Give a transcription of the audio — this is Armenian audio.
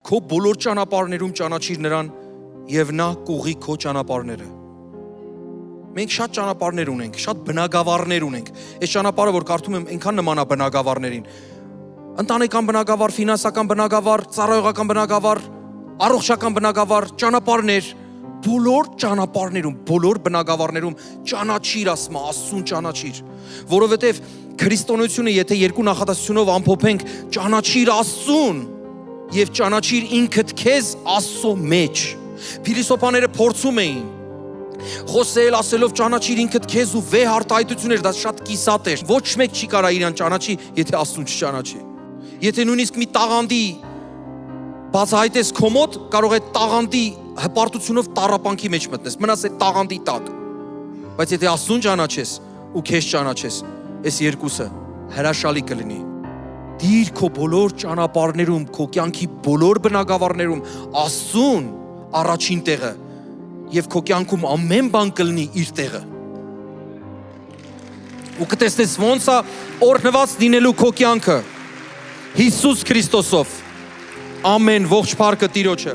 Քո բոլոր ճանապարհներում ճանաչիր նրան եւ նա կուղի քո ճանապարհները։ Մենք շատ ճանապարհներ ունենք, շատ բնակավարներ ունենք։ Այս ճանապարհը, որ կարդում եմ, այնքան նման է բնակավարներին։ Ընտանեկան բնակավար, ֆինանսական բնակավար, ծառայողական բնակավար, առողջական բնակավար, ճանապարհներ, բոլոր ճանապարհներում, բոլոր բնակավարներում ճանաչիր, ասում է, Աստծուն ճանաչիր, որովհետև քրիստոնեությունը, եթե երկու նախադասությունով ամփոփենք, ճանաչիր Աստծուն եւ ճանաչիր ինքդ քեզ Աստծո մեջ։ Փիլիսոփաները փորձում էին խոսել, ասելով ճանաչիր ինքդ քեզ ու վեհ արտահայտություններ, դա շատ կիսատ էր։ Ոչ մեկ չի կարա իրան ճանաչի, եթե Աստծուն չճանաչի։ Եթե նույնիսկ մի տաղանդի բացահայտես քո մոտ, կարող է տաղանդի հպարտությունով տառապանքի մեջ մտնես, մնաս այդ տաղանդի տակ։ Բայց եթե Աստծուն ճանաչես ու քեզ ճանաչես, այս երկուսը հրաշալի կլինի։ Դիր քո բոլոր ճանապարհներում, քո կյանքի բոլոր բնակավարներում Աստծուն առաջին տեղը եւ քո կյանքում ամեն բան կլինի իր տեղը։ Ու կտեսնես ոնց է օրհնված լինելու քո կյանքը Հիսուս Քրիստոսով։ Ամեն ողջ փառքը Տիրոջը։